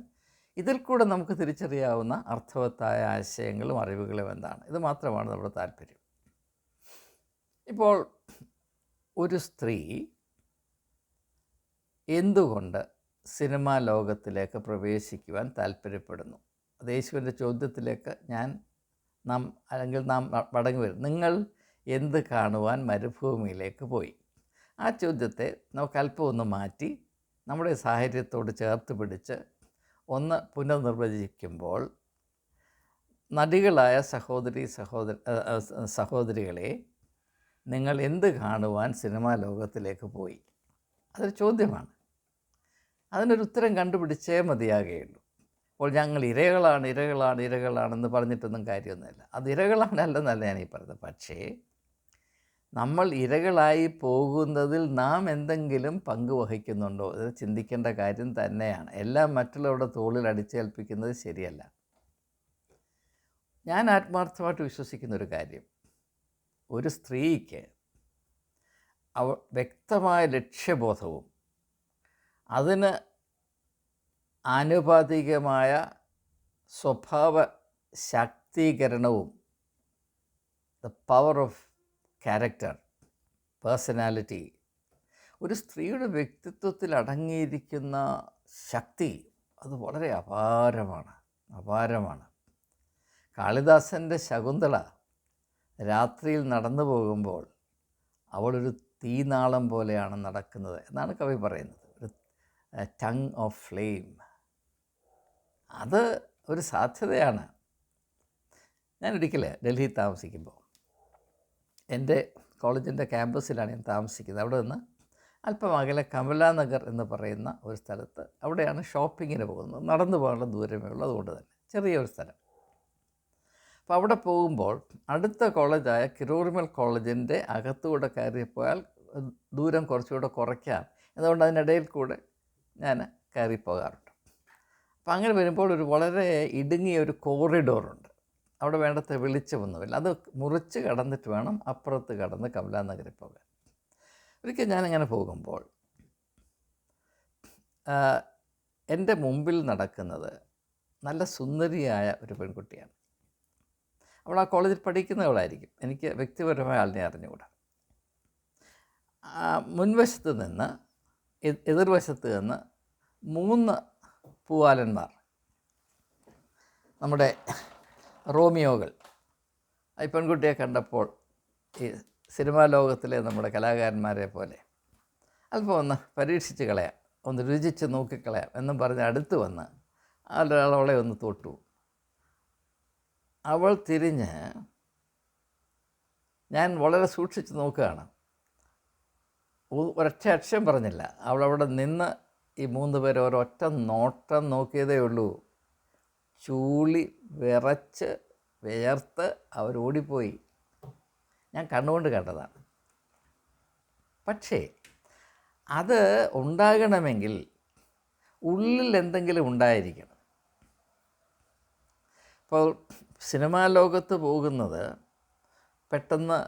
S1: ഇതിൽ കൂടെ നമുക്ക് തിരിച്ചറിയാവുന്ന അർത്ഥവത്തായ ആശയങ്ങളും അറിവുകളും എന്താണ്? ഇത് മാത്രമാണ് നമ്മുടെ താല്പര്യം. ഇപ്പോൾ ഒരു സ്ത്രീ എന്തുകൊണ്ട് സിനിമാ ലോകത്തിലേക്ക് പ്രവേശിക്കുവാൻ താല്പര്യപ്പെടുന്നു? അത് യേശുവിൻ്റെ ചോദ്യത്തിലേക്ക് നാം മടങ്ങി വരും. നിങ്ങൾ എന്ത് കാണുവാൻ മരുഭൂമിയിലേക്ക് പോയി? ആ ചോദ്യത്തെ നമുക്ക് അല്പം ഒന്ന് മാറ്റി നമ്മുടെ സാഹചര്യത്തോട് ചേർത്ത് പിടിച്ച് ഒന്ന് പുനർനിർവചിക്കുമ്പോൾ, നടികളായ സഹോദരികളെ, നിങ്ങൾ എന്ത് കാണുവാൻ സിനിമാ ലോകത്തിലേക്ക് പോയി? അതൊരു ചോദ്യമാണ്. അതിനൊരു ഉത്തരം കണ്ടുപിടിച്ചേ മതിയാകുകയുള്ളൂ. അപ്പോൾ ഞങ്ങൾ ഇരകളാണെന്ന് പറഞ്ഞിട്ടൊന്നും കാര്യമൊന്നുമില്ല. അത് ഇരകളാണല്ലെന്നല്ല ഞാനീ പറഞ്ഞത്. പക്ഷേ നമ്മൾ ഇരകളായി പോകുന്നതിൽ നാം എന്തെങ്കിലും പങ്ക് വഹിക്കുന്നുണ്ടോ? ഇത് ചിന്തിക്കേണ്ട കാര്യം തന്നെയാണ്. എല്ലാം മറ്റുള്ളവരുടെ തോളിൽ അടിച്ചേൽപ്പിക്കുന്നത് ശരിയല്ല. ഞാൻ ആത്മാർത്ഥമായിട്ട് വിശ്വസിക്കുന്നൊരു കാര്യം, ഒരു സ്ത്രീക്ക് വ്യക്തമായ ലക്ഷ്യബോധവും അതിന് ആനുപാതികമായ സ്വഭാവ ശാക്തീകരണവും, the power of character, personality, ഒരു സ്ത്രീയുടെ വ്യക്തിത്വത്തിൽ അടങ്ങിയിരിക്കുന്ന ശക്തി അത് വളരെ അപാരമാണ്. കാളിദാസൻ്റെ ശകുന്തള രാത്രിയിൽ നടന്നു പോകുമ്പോൾ അവളൊരു തീനാളം പോലെയാണ് നടക്കുന്നത് എന്നാണ് കവി പറയുന്നത്. ഒരു ടങ് ഓഫ് ഫ്ലെയിം, അത് ഒരു സാധ്യതയാണ്. ഞാനൊരിക്കൽ ഡൽഹിയിൽ താമസിക്കുമ്പോൾ എൻ്റെ കോളേജിൻ്റെ ക്യാമ്പസിലാണ് ഞാൻ താമസിക്കുന്നത്. അവിടെ നിന്ന് അല്പം അകലെ കമലാനഗർ എന്ന് പറയുന്ന ഒരു സ്ഥലത്ത്, അവിടെയാണ് ഷോപ്പിങ്ങിന് പോകുന്നത്. നടന്നു പോകാനുള്ള ദൂരമേ ഉള്ളൂ, അതുകൊണ്ട് തന്നെ ചെറിയൊരു സ്ഥലം. അപ്പോൾ അവിടെ പോകുമ്പോൾ അടുത്ത കോളേജായ കിരോറിമൽ കോളേജിൻ്റെ അകത്തുകൂടെ കയറിപ്പോയാൽ ദൂരം കുറച്ചുകൂടെ കുറയ്ക്കാം, അതുകൊണ്ട് അതിനിടയിൽ കൂടെ ഞാൻ കയറിപ്പോകാറുണ്ട്. അപ്പോൾ അങ്ങനെ വരുമ്പോൾ ഒരു വളരെ ഇടുങ്ങിയ ഒരു കോറിഡോറുണ്ട്. അവിടെ വേണ്ടത്ര വെളിച്ചമൊന്നുമില്ല. അത് മുറിച്ച് കടന്നിട്ട് വേണം അപ്പുറത്ത് കടന്ന് കമലാനഗറിൽ പോകാൻ. ഒരിക്കൽ ഞാനിങ്ങനെ പോകുമ്പോൾ എൻ്റെ മുമ്പിൽ നടക്കുന്നത് നല്ല സുന്ദരിയായ ഒരു പെൺകുട്ടിയാണ്. അവൾ ആ കോളേജിൽ പഠിക്കുന്നവളായിരിക്കും. എനിക്ക് വ്യക്തിപരമായ ആളിനെ അറിഞ്ഞുകൂടാ. മുൻവശത്ത് നിന്ന് എതിർവശത്ത് നിന്ന് 3 പൂവാലന്മാർ, നമ്മുടെ റോമിയോകൾ, ഈ പെൺകുട്ടിയെ കണ്ടപ്പോൾ ഈ സിനിമാ ലോകത്തിലെ നമ്മുടെ കലാകാരന്മാരെ പോലെ അല്പം ഒന്ന് പരീക്ഷിച്ച് കളയാം, ഒന്ന് രുചിച്ച് നോക്കിക്കളയാം എന്നും പറഞ്ഞ് അടുത്ത് വന്ന് അവളെ ഒന്ന് തൊട്ടു. അവൾ തിരിഞ്ഞ്, ഞാൻ വളരെ സൂക്ഷിച്ച് നോക്കുകയാണ്, ഒരൊറ്റ അക്ഷരം പറഞ്ഞില്ല. അവളവിടെ നിന്ന് ഈ 3 പേർ ഒരൊറ്റ നോട്ടം നോക്കിയതേ ഉള്ളൂ. ചൂളി വിറച്ച് വിയർത്ത് അവരോടിപ്പോയി. ഞാൻ കണ്ണുകൊണ്ട് കണ്ടതാണ്. പക്ഷേ അത് ഉണ്ടാകണമെങ്കിൽ ഉള്ളിൽ എന്തെങ്കിലും ഉണ്ടായിരിക്കണം. ഇപ്പോൾ സിനിമാ ലോകത്ത് പോകുന്നത് പെട്ടെന്ന്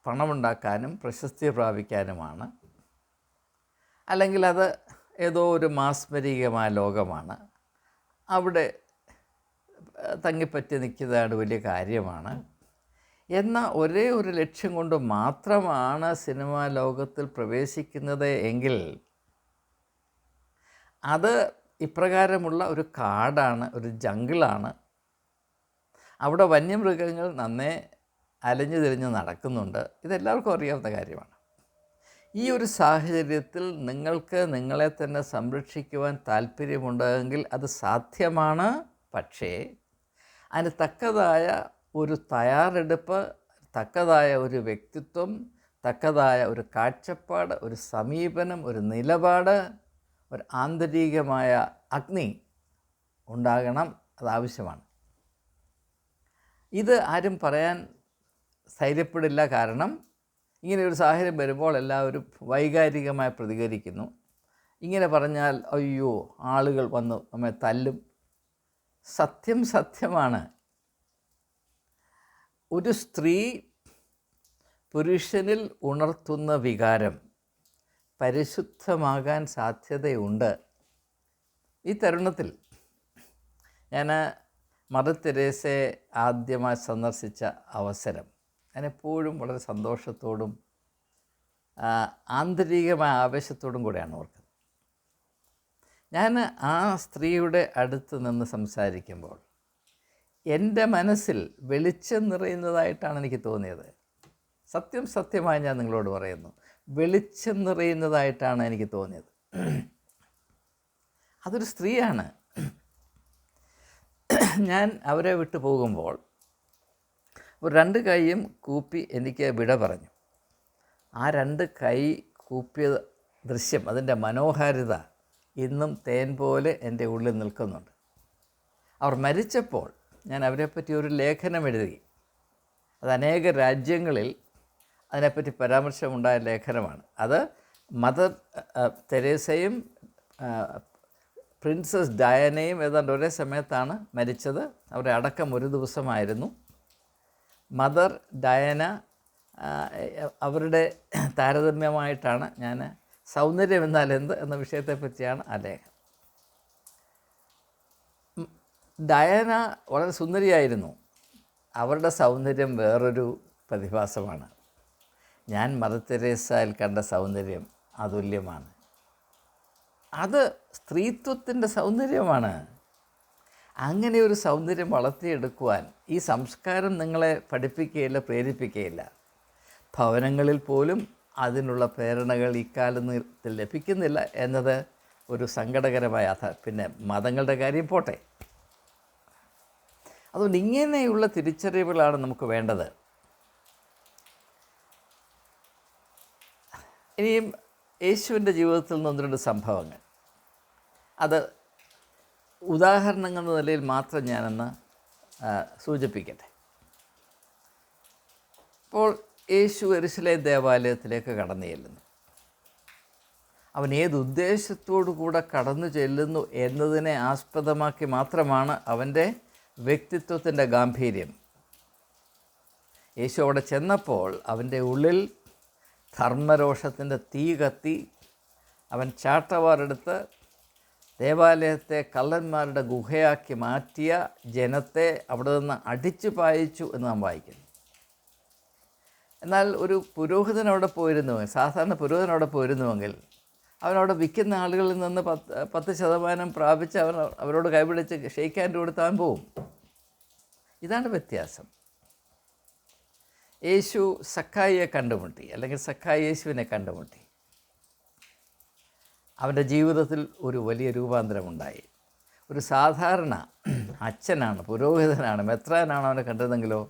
S1: പണമുണ്ടാക്കാനും പ്രശസ്തി പ്രാപിക്കാനുമാണ്, അല്ലെങ്കിൽ അത് ഏതോ ഒരു മാസ്മരികമായ ലോകമാണ്, അവിടെ തങ്ങിപ്പറ്റി നിൽക്കുന്നതാണ് വലിയ കാര്യമാണ് എന്ന ഒരേ ഒരു ലക്ഷ്യം കൊണ്ട് മാത്രമാണ് സിനിമാ ലോകത്തിൽ പ്രവേശിക്കുന്നത് എങ്കിൽ അത് ഇപ്രകാരമുള്ള ഒരു കാടാണ്, ഒരു ജംഗിളാണ്. അവിടെ വന്യമൃഗങ്ങൾ നന്നേ അലഞ്ഞു തിരിഞ്ഞ് നടക്കുന്നുണ്ട്. ഇതെല്ലാവർക്കും അറിയാവുന്ന കാര്യമാണ്. ഈ ഒരു സാഹചര്യത്തിൽ നിങ്ങൾക്ക് നിങ്ങളെ തന്നെ സംരക്ഷിക്കുവാൻ താല്പര്യമുണ്ടെങ്കിൽ അത് സാധ്യമാണ്. പക്ഷേ അതിന് തക്കതായ ഒരു തയ്യാറെടുപ്പ്, തക്കതായ ഒരു വ്യക്തിത്വം, തക്കതായ ഒരു കാഴ്ചപ്പാട്, ഒരു സമീപനം, ഒരു നിലപാട്, ഒരു ആന്തരികമായ അഗ്നി ഉണ്ടാകണം. അതാവശ്യമാണ്. ഇത് ആരും പറയാൻ ധൈര്യപ്പെടില്ല. കാരണം ഇങ്ങനെ ഒരു സാഹചര്യം വരുമ്പോൾ എല്ലാവരും വൈകാരികമായി പ്രതികരിക്കുന്നു. ഇങ്ങനെ പറഞ്ഞാൽ അയ്യോ ആളുകൾ വന്ന് നമ്മെ തല്ലും. സത്യമാണ്. ഒരു സ്ത്രീ പുരുഷനിൽ ഉണർത്തുന്ന വികാരം പരിശുദ്ധമാകാൻ സാധ്യതയുണ്ട്. ഈ തരുണത്തിൽ ഞാൻ മദർ തെരേസയെ ആദ്യമായി സന്ദർശിച്ച അവസരം ഞാൻ എപ്പോഴും വളരെ സന്തോഷത്തോടും ആന്തരികമായ ആവേശത്തോടും കൂടെയാണ് ഓർക്കുന്നത്. ഞാൻ ആ സ്ത്രീയുടെ അടുത്ത് നിന്ന് സംസാരിക്കുമ്പോൾ എൻ്റെ മനസ്സിൽ വെളിച്ചം നിറയുന്നതായിട്ടാണ് എനിക്ക് തോന്നിയത്. സത്യമായി ഞാൻ നിങ്ങളോട് പറയുന്നു, വെളിച്ചം നിറയുന്നതായിട്ടാണ് എനിക്ക് തോന്നിയത്. അതൊരു സ്ത്രീയാണ്. ഞാൻ അവരെ വിട്ടു പോകുമ്പോൾ ഒരു 2 കൈയും കൂപ്പി എനിക്ക് വിട പറഞ്ഞു. ആ 2 കൈ കൂപ്പിയ ദൃശ്യം, അതിൻ്റെ മനോഹാരിത ഇന്നും തേൻ പോലെ എൻ്റെ ഉള്ളിൽ നിൽക്കുന്നുണ്ട്. അവർ മരിച്ചപ്പോൾ ഞാൻ അവരെപ്പറ്റി ഒരു ലേഖനം എഴുതി. അത് അനേക രാജ്യങ്ങളിൽ അതിനെപ്പറ്റി പരാമർശമുണ്ടായ ലേഖനമാണ്. അത് മദർ തെരേസയും പ്രിൻസസ് ഡയാനയും ഏതാണ്ട് ഒരേ സമയത്താണ് മരിച്ചത്. അവരുടെ അടക്കം ഒരു ദിവസമായിരുന്നു. മദർ ഡയാന അവരുടെ താരതമ്യമായിട്ടാണ് ഞാൻ സൗന്ദര്യം എന്നാൽ എന്ത് എന്ന വിഷയത്തെപ്പറ്റിയാണ് ആ ലേഖനം. ഡയാന വളരെ സുന്ദരിയായിരുന്നു. അവരുടെ സൗന്ദര്യം വേറൊരു പ്രതിഭാസമാണ്. ഞാൻ മദർ തെരേസയിൽ കണ്ട സൗന്ദര്യം അതുല്യമാണ്. അത് സ്ത്രീത്വത്തിൻ്റെ സൗന്ദര്യമാണ്. അങ്ങനെ ഒരു സൗന്ദര്യം വളർത്തിയെടുക്കുവാൻ ഈ സംസ്കാരം നിങ്ങളെ പഠിപ്പിക്കുകയില്ല, പ്രേരിപ്പിക്കുകയില്ല. ഭവനങ്ങളിൽ പോലും അതിനുള്ള പ്രേരണകൾ ഇക്കാലത്തിൽ ലഭിക്കുന്നില്ല എന്നത് ഒരു സങ്കടകരമായ പിന്നെ മതങ്ങളുടെ കാര്യം പോട്ടെ. അതുകൊണ്ട് ഇങ്ങനെയുള്ള തിരിച്ചറിവുകളാണ് നമുക്ക് വേണ്ടത്. ഇനിയും യേശുവിൻ്റെ ജീവിതത്തിൽ നിന്ന് 1-2 സംഭവങ്ങൾ, അത് ഉദാഹരണങ്ങൾ എന്ന നിലയിൽ മാത്രം ഞാനൊന്ന് സൂചിപ്പിക്കട്ടെ. അപ്പോൾ യേശു യെരൂശലേം ദേവാലയത്തിലേക്ക് കടന്നു ചെല്ലുന്നു. അവൻ ഏതുദ്ദേശത്തോടു കൂടെ കടന്നു ചെല്ലുന്നു എന്നതിനെ ആസ്പദമാക്കി മാത്രമാണ് അവൻ്റെ വ്യക്തിത്വത്തിൻ്റെ ഗാംഭീര്യം. യേശു അവിടെ ചെന്നപ്പോൾ അവൻ്റെ ഉള്ളിൽ ധർമ്മരോഷത്തിൻ്റെ തീ കത്തി. അവൻ ചാട്ടവാറെടുത്ത് ദേവാലയത്തെ കള്ളന്മാരുടെ ഗുഹയാക്കി മാറ്റിയ ജനത്തെ അവിടെ നിന്ന് അടിച്ചു പായിച്ചു എന്ന് നാം വായിക്കുന്നു. എന്നാൽ ഒരു പുരോഹിതൻ അവിടെ പോയിരുന്നുവെങ്കിൽ, സാധാരണ പുരോഹിതൻ അവിടെ പോയിരുന്നുവെങ്കിൽ അവനവിടെ വിൽക്കുന്ന ആളുകളിൽ നിന്ന് 10% പ്രാപിച്ച് അവരോട് കൈപിടിച്ച് ഷെയ്ക്ക് ഹാൻഡ് കൊടുത്ത് അവൻ പോവും. ഇതാണ് വ്യത്യാസം. യേശു സക്കായിയെ കണ്ടുമുട്ടി, അല്ലെങ്കിൽ സക്കായി യേശുവിനെ കണ്ടുമുട്ടി. അവൻ്റെ ജീവിതത്തിൽ ഒരു വലിയ രൂപാന്തരമുണ്ടായി. ഒരു സാധാരണ അച്ഛനാണ്, പുരോഹിതനാണ്, മെത്രാനാണ് അവനെ കണ്ടതെങ്കിലോ,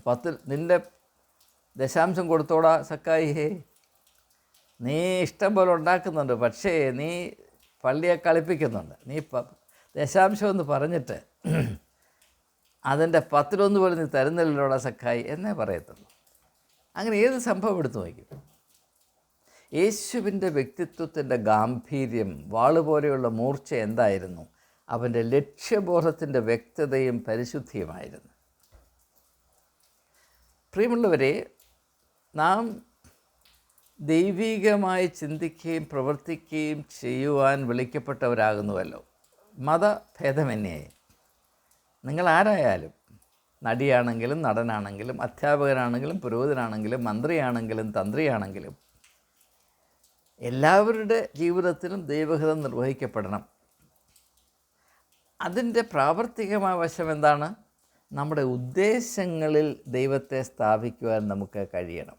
S1: 10 നിൻ്റെ ദശാംശം കൊടുത്തോടാ സക്കായിയെ, നീ ഇഷ്ടം പോലെ ഉണ്ടാക്കുന്നുണ്ട്, പക്ഷേ നീ പള്ളിയെ കളിപ്പിക്കുന്നുണ്ട്, നീ ദശാംശം എന്ന് പറഞ്ഞിട്ട് അതിൻ്റെ 10-1 പോലും നീ തരുന്നില്ലല്ലോടാ സക്കായി എന്നേ പറയത്തുള്ളൂ. അങ്ങനെ ഏത് സംഭവം എടുത്തു നോക്കും. യേശുവിൻ്റെ വ്യക്തിത്വത്തിൻ്റെ ഗാംഭീര്യം, വാളുപോലെയുള്ള മൂർച്ച എന്തായിരുന്നു? അവൻ്റെ ലക്ഷ്യബോധത്തിൻ്റെ വ്യക്തതയും പരിശുദ്ധിയുമായിരുന്നു. പ്രിയമുള്ളവരെ, നാം ദൈവികമായി ചിന്തിക്കുകയും പ്രവർത്തിക്കുകയും ചെയ്യുവാൻ വിളിക്കപ്പെട്ടവരാകുന്നുവല്ലോ. മതഭേദമന്യേ നിങ്ങൾ ആരായാലും, നടിയാണെങ്കിലും നടനാണെങ്കിലും അധ്യാപകനാണെങ്കിലും പുരോഹിതനാണെങ്കിലും മന്ത്രിയാണെങ്കിലും തന്ത്രിയാണെങ്കിലും എല്ലാവരുടെ ജീവിതത്തിലും ദൈവഹിതം നിർവഹിക്കപ്പെടണം. അതിൻ്റെ പ്രാവർത്തികമായ വശം എന്താണ്? നമ്മുടെ ഉദ്ദേശങ്ങളിൽ ദൈവത്തെ സ്ഥാപിക്കുവാൻ നമുക്ക് കഴിയണം.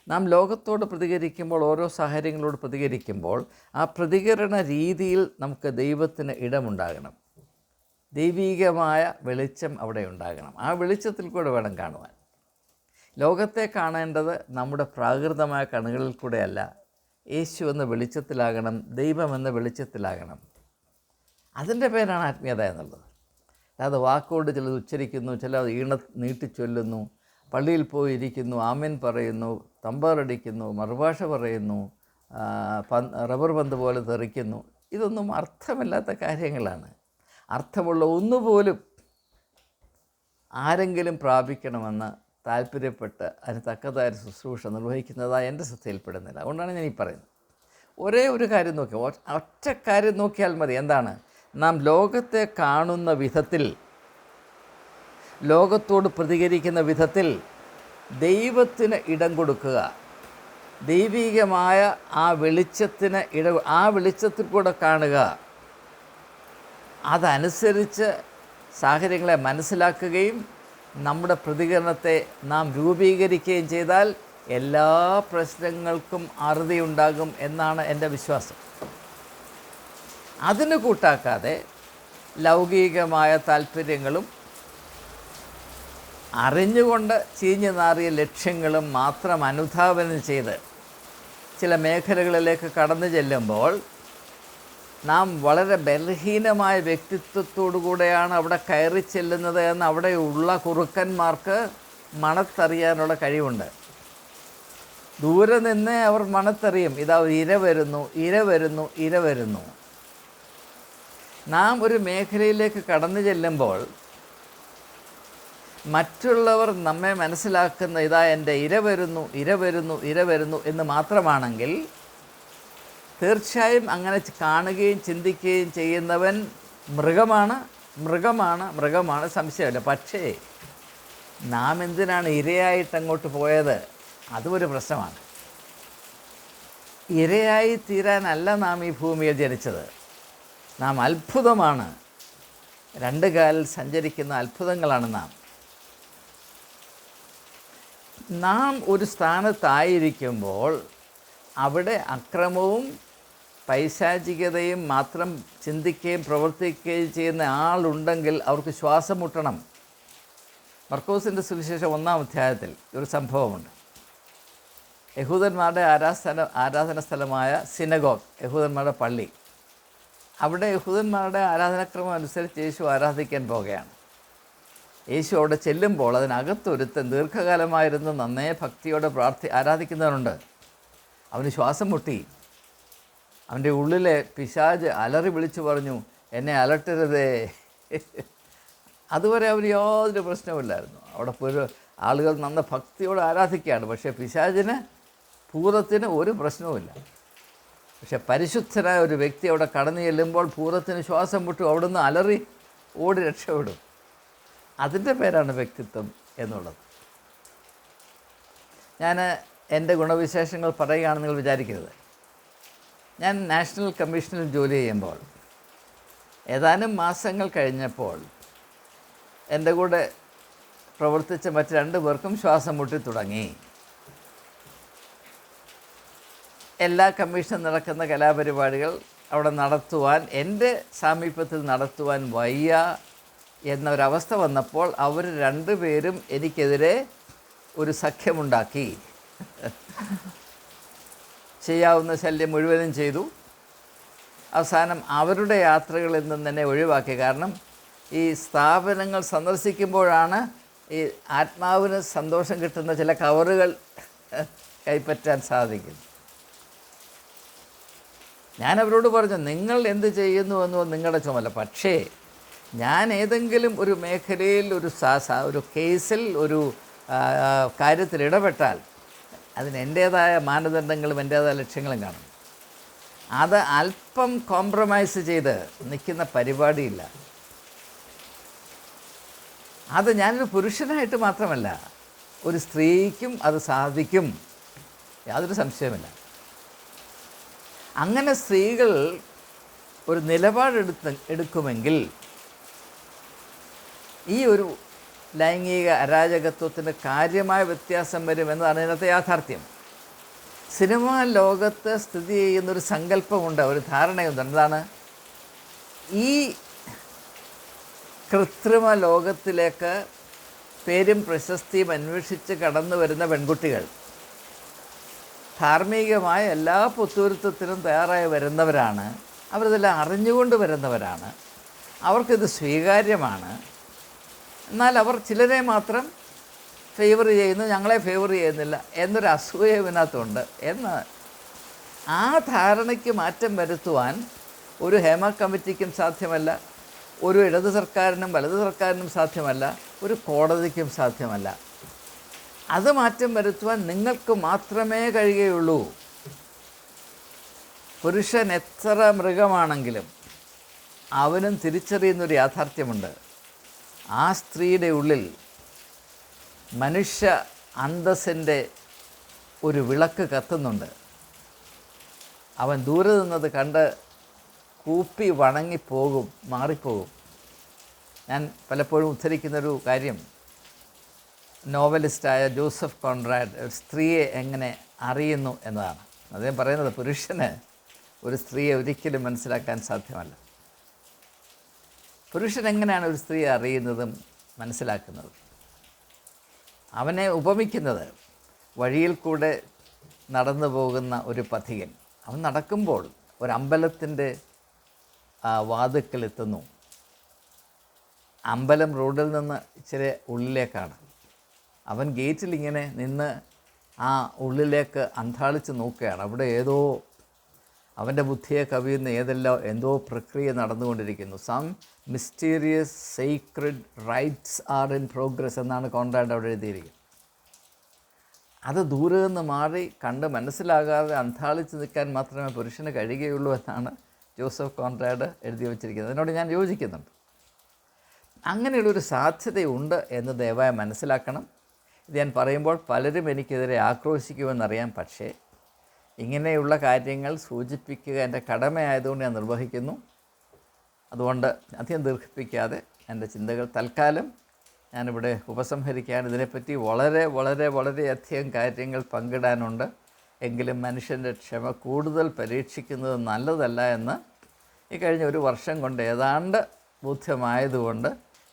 S1: നാം ലോകത്തോട് പ്രതികരിക്കുമ്പോൾ, ഓരോ സാഹചര്യങ്ങളോട് പ്രതികരിക്കുമ്പോൾ ആ പ്രതികരണ രീതിയിൽ നമുക്ക് ദൈവത്തിന് ഇടമുണ്ടാകണം. ദൈവീകമായ വെളിച്ചം അവിടെ ഉണ്ടാകണം. ആ വെളിച്ചത്തിൽ കൂടെ വേണം കാണുവാൻ. ലോകത്തെ കാണേണ്ടത് നമ്മുടെ പ്രാകൃതമായ കണ്ണുകളിൽ കൂടെയല്ല, യേശു എന്ന വെളിച്ചത്തിലാകണം, ദൈവം എന്ന വെളിച്ചത്തിലാകണം. അതിൻ്റെ പേരാണ് ആത്മീയത എന്നുള്ളത്. അല്ലാതെ വാക്കുകൊണ്ട് ചിലത് ഉച്ചരിക്കുന്നു, ചിലത് നീട്ടിച്ചൊല്ലുന്നു, പള്ളിയിൽ പോയിരിക്കുന്നു, ആമേൻ പറയുന്നു, തമ്പാറടിക്കുന്നു, മറുഭാഷ പറയുന്നു, റബ്ബർ പന്ത് പോലെ തെറിക്കുന്നു. ഇതൊന്നും അർത്ഥമില്ലാത്ത കാര്യങ്ങളാണ്. അർത്ഥമുള്ള ഒന്നുപോലും ആരെങ്കിലും പ്രാപിക്കണമെന്ന് താല്പര്യപ്പെട്ട് അതിന് തക്കതായ ശുശ്രൂഷ നിർവഹിക്കുന്നതായി എൻ്റെ ശ്രദ്ധയിൽപ്പെടുന്നില്ല. അതുകൊണ്ടാണ് ഞാൻ ഈ പറയുന്നത്. ഒരേ ഒരു കാര്യം നോക്കി, ഒറ്റ കാര്യം നോക്കിയാൽ മതി. എന്താണ്? നാം ലോകത്തെ കാണുന്ന വിധത്തിൽ, ലോകത്തോട് പ്രതികരിക്കുന്ന വിധത്തിൽ ദൈവത്തിന് ഇടം കൊടുക്കുക. ദൈവികമായ ആ വെളിച്ചത്തിന് ആ വെളിച്ചത്തിൽ കൂടെ കാണുക. അതനുസരിച്ച് സാഹചര്യങ്ങളെ മനസ്സിലാക്കുകയും നമ്മുടെ പ്രതികരണത്തെ നാം രൂപീകരിക്കുകയും ചെയ്താൽ എല്ലാ പ്രശ്നങ്ങൾക്കും അറുതിയുണ്ടാകും എന്നാണ് എൻ്റെ വിശ്വാസം. അതിന് കൂട്ടാക്കാതെ ലൗകികമായ താല്പര്യങ്ങളും അറിഞ്ഞുകൊണ്ട് ചീഞ്ഞു നാറിയ ലക്ഷ്യങ്ങളും മാത്രം അനുധാവനം ചെയ്ത് ചില മേഖലകളിലേക്ക് കടന്നു ചെല്ലുമ്പോൾ നാം വളരെ ബലഹീനമായ വ്യക്തിത്വത്തോടു കൂടെയാണ് അവിടെ കയറി ചെല്ലുന്നത് എന്ന് അവിടെയുള്ള കുറുക്കന്മാർക്ക് മണത്തറിയാനുള്ള കഴിവുണ്ട്. ദൂരെ നിന്ന് അവർ മണത്തറിയും, ഇതാ ഒരു ഇര വരുന്നു, ഇര വരുന്നു, ഇര വരുന്നു. നാം ഒരു മേഖലയിലേക്ക് കടന്നു ചെല്ലുമ്പോൾ മറ്റുള്ളവർ നമ്മെ മനസ്സിലാക്കുന്ന ഇതാ എൻ്റെ ഇര വരുന്നു, ഇര വരുന്നു, ഇര വരുന്നു എന്ന് മാത്രമാണെങ്കിൽ തീർച്ചയായും അങ്ങനെ കാണുകയും ചിന്തിക്കുകയും ചെയ്യുന്നവൻ മൃഗമാണ്, സംശയമില്ല. പക്ഷേ നാം എന്തിനാണ് ഇരയായിട്ട് അങ്ങോട്ട് പോയത്? അതും ഒരു പ്രശ്നമാണ്. ഇരയായി തീരാനല്ല നാം ഈ ഭൂമിയിൽ ജനിച്ചത്. നാം അത്ഭുതമാണ്, രണ്ട് കാലിൽ സഞ്ചരിക്കുന്ന അത്ഭുതങ്ങളാണ് നാം ഒരു സ്ഥാനത്തായിരിക്കുമ്പോൾ അവിടെ അക്രമവും പൈശാചികതയും മാത്രം ചിന്തിക്കുകയും പ്രവർത്തിക്കുകയും ചെയ്യുന്ന ആളുണ്ടെങ്കിൽ അവർക്ക് ശ്വാസം മുട്ടണം. മർക്കോസിൻ്റെ സുവിശേഷം 1-ാം അധ്യായത്തിൽ ഒരു സംഭവമുണ്ട്. യഹൂദന്മാരുടെ ആരാധന സ്ഥലമായ സിനഗോഗ്, യഹൂദന്മാരുടെ പള്ളി, അവിടെ യഹൂദന്മാരുടെ ആരാധനാക്രമം അനുസരിച്ച് യേശു ആരാധിക്കാൻ പോകുകയാണ്. യേശു അവിടെ ചെല്ലുമ്പോൾ അതിനകത്തൊരുത്തൻ ദീർഘകാലമായിരുന്നു നന്നേ ഭക്തിയോടെ ആരാധിക്കുന്നവനുണ്ട്. അവന് ശ്വാസം മുട്ടി. അവൻ്റെ ഉള്ളിലെ പിശാച് അലറി വിളിച്ചു പറഞ്ഞു, എന്നെ അലട്ടരുതേ. അതുവരെ അവന് യാതൊരു പ്രശ്നമില്ലായിരുന്നു. അവിടെ ആളുകൾ നന്ന ഭക്തിയോടെ ആരാധിക്കുകയാണ്. പക്ഷേ പിശാചിന്, ഭൂതത്തിന് ഒരു പ്രശ്നവുമില്ല. പക്ഷെ പരിശുദ്ധനായ ഒരു വ്യക്തി അവിടെ കടന്നു ചെല്ലുമ്പോൾ ഭൂതത്തിന് ശ്വാസം മുട്ടും, അവിടുന്ന് അലറി ഓടി രക്ഷപ്പെടും. അതിൻ്റെ പേരാണ് വ്യക്തിത്വം എന്നുള്ളത്. ഞാൻ എൻ്റെ ഗുണവിശേഷങ്ങൾ പറയുകയാണെന്ന് നിങ്ങൾ വിചാരിക്കരുത്. ഞാൻ നാഷണൽ കമ്മീഷനിൽ ജോലി ചെയ്യുമ്പോൾ ഏതാനും മാസങ്ങൾ കഴിഞ്ഞപ്പോൾ എൻ്റെ കൂടെ പ്രവർത്തിച്ച മറ്റ് 2 പേർക്കും ശ്വാസം മുട്ടി തുടങ്ങി. എല്ലാ കമ്മീഷനും നടക്കുന്ന കലാപരിപാടികൾ അവിടെ നടത്തുവാൻ, എൻ്റെ സാമീപ്യത്തിൽ നടത്തുവാൻ വയ്യ എന്നൊരവസ്ഥ വന്നപ്പോൾ അവർ 2 പേരും എനിക്കെതിരെ ഒരു സഖ്യമുണ്ടാക്കി. ചെയ്യാവുന്ന ശല്യം മുഴുവനും ചെയ്തു. അവസാനം അവരുടെ യാത്രകളിൽ നിന്ന് തന്നെ ഒഴിവാക്കി. കാരണം ഈ സ്ഥാപനങ്ങൾ സന്ദർശിക്കുമ്പോഴാണ് ഈ ആത്മാവിന് സന്തോഷം കിട്ടുന്ന ചില കവറുകൾ കൈപ്പറ്റാൻ സാധിക്കും. ഞാനവരോട് പറഞ്ഞു, നിങ്ങൾ എന്ത് ചെയ്യുന്നു എന്നോ നിങ്ങളുടെ ചുമതല. പക്ഷേ ഞാൻ ഏതെങ്കിലും ഒരു മേഖലയിൽ ഒരു കേസിൽ ഒരു കാര്യത്തിൽ ഇടപെട്ടാൽ അതിന് എൻ്റേതായ മാനദണ്ഡങ്ങളും എൻ്റേതായ ലക്ഷ്യങ്ങളും കാണും. അത് അല്പം കോംപ്രമൈസ് ചെയ്ത് നിൽക്കുന്ന പരിപാടിയില്ല. അത് ഞാനൊരു പുരുഷനായിട്ട് മാത്രമല്ല, ഒരു സ്ത്രീക്കും അത് സാധിക്കും, യാതൊരു സംശയമില്ല. അങ്ങനെ സ്ത്രീകൾ ഒരു നിലപാടെടുക്കുമെങ്കിൽ ഈ ഒരു ലൈംഗിക അരാജകത്വത്തിന് കാര്യമായ വ്യത്യാസം വരും എന്നതാണ് ഇതിനകത്തെ യാഥാർത്ഥ്യം. സിനിമാ ലോകത്ത് സ്ഥിതി ചെയ്യുന്നൊരു സങ്കല്പമുണ്ട്, ഒരു ധാരണയുണ്ട്. എന്താണ്? ഈ കൃത്രിമ ലോകത്തിലേക്ക് പേരും പ്രശസ്തിയും അന്വേഷിച്ച് കടന്നു വരുന്ന പെൺകുട്ടികൾ ധാർമ്മികമായ എല്ലാ പുത്തൂരുത്വത്തിനും തയ്യാറായി വരുന്നവരാണ്. അവരിതെല്ലാം അറിഞ്ഞുകൊണ്ട് വരുന്നവരാണ്. അവർക്കിത് സ്വീകാര്യമാണ്. എന്നാൽ അവർ ചിലരെ മാത്രം ഫേവർ ചെയ്യുന്നു, ഞങ്ങളെ ഫേവർ ചെയ്യുന്നില്ല എന്നൊരു അസൂയ ഇതിനകത്തുണ്ട് എന്ന്. ആ ധാരണയ്ക്ക് മാറ്റം വരുത്തുവാൻ ഒരു ഹേമ കമ്മിറ്റിക്കും സാധ്യമല്ല, ഒരു ഇടത് സർക്കാരിനും വലത് സർക്കാരിനും സാധ്യമല്ല, ഒരു കോടതിക്കും സാധ്യമല്ല. അത് മാറ്റം വരുത്തുവാൻ നിങ്ങൾക്ക് മാത്രമേ കഴിയുകയുള്ളൂ. പുരുഷൻ എത്ര മൃഗമാണെങ്കിലും അവനും തിരിച്ചറിയുന്നൊരു യാഥാർത്ഥ്യമുണ്ട്. ആ സ്ത്രീയുടെ ഉള്ളിൽ മനുഷ്യ അന്തസ്സിൻ്റെ ഒരു വിളക്ക് കത്തുന്നുണ്ട്. അവൻ ദൂരെ നിന്നത് കണ്ട് കൂപ്പി വണങ്ങിപ്പോകും, മാറിപ്പോകും. ഞാൻ പലപ്പോഴും ഉദ്ധരിക്കുന്നൊരു കാര്യം, നോവലിസ്റ്റായ ജോസഫ് കോൺറാഡ് ഒരു സ്ത്രീയെ എങ്ങനെ അറിയുന്നു എന്നതാണ്. അദ്ദേഹം പറയുന്നത് പുരുഷന് ഒരു സ്ത്രീയെ ഒരിക്കലും മനസ്സിലാക്കാൻ സാധ്യമല്ല. പുരുഷൻ എങ്ങനെയാണ് ഒരു സ്ത്രീയെ അറിയുന്നതും മനസ്സിലാക്കുന്നതും? അവനെ ഉപമിക്കുന്നത് വഴിയിൽ കൂടെ നടന്നു പോകുന്ന ഒരു പഥികൻ. അവൻ നടക്കുമ്പോൾ ഒരമ്പലത്തിൻ്റെ വാതിക്കലെത്തുന്നു. അമ്പലം റോഡിൽ നിന്ന് ഇച്ചിരി ഉള്ളിലേക്കാണ്. അവൻ ഗേറ്റിലിങ്ങനെ നിന്ന് ആ ഉള്ളിലേക്ക് അന്താളിച്ച് നോക്കുകയാണ്. അവിടെ ഏതോ അവൻ്റെ ബുദ്ധിയെ കവിയുന്ന എന്തോ പ്രക്രിയ നടന്നുകൊണ്ടിരിക്കുന്നു. Some mysterious secret rites are in progress എന്നാണ് കോൺറാഡ് അവിടെ എഴുതിയിരിക്കുന്നത്. അത് ദൂരെ നിന്ന് മാറി കണ്ട് മനസ്സിലാകാതെ അന്താളിച്ച് നിൽക്കാൻ മാത്രമേ പുരുഷന് കഴിയുകയുള്ളൂ എന്നാണ് ജോസഫ് കോൺറാഡ് എഴുതി വച്ചിരിക്കുന്നത്. അതിനോട് ഞാൻ യോജിക്കുന്നുണ്ട്. അങ്ങനെയുള്ളൊരു സാധ്യതയുണ്ട് എന്ന് ദയവായി മനസ്സിലാക്കണം. ഇത് ഞാൻ പറയുമ്പോൾ പലരും എനിക്കെതിരെ ആക്രോശിക്കുമെന്നറിയാം. പക്ഷേ ഇങ്ങനെയുള്ള കാര്യങ്ങൾ സൂചിപ്പിക്കുക എൻ്റെ കടമയായതുകൊണ്ട് ഞാൻ നിർവഹിക്കുന്നു. അതുകൊണ്ട് അധികം ദീർഘിപ്പിക്കാതെ എൻ്റെ ചിന്തകൾ തൽക്കാലം ഞാനിവിടെ ഉപസംഹരിക്കുകയാണ്. ഇതിനെപ്പറ്റി വളരെയധികം കാര്യങ്ങൾ പങ്കിടാനുണ്ട്. എങ്കിലും മനുഷ്യൻ്റെ ക്ഷമ കൂടുതൽ പരീക്ഷിക്കുന്നത് നല്ലതല്ല എന്ന് ഈ കഴിഞ്ഞ ഒരു വർഷം കൊണ്ട് ഏതാണ്ട് ബോധ്യമായതുകൊണ്ട്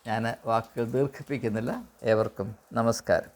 S1: ഞാൻ വാക്കുകൾ ദീർഘിപ്പിക്കുന്നില്ല. ഏവർക്കും നമസ്കാരം.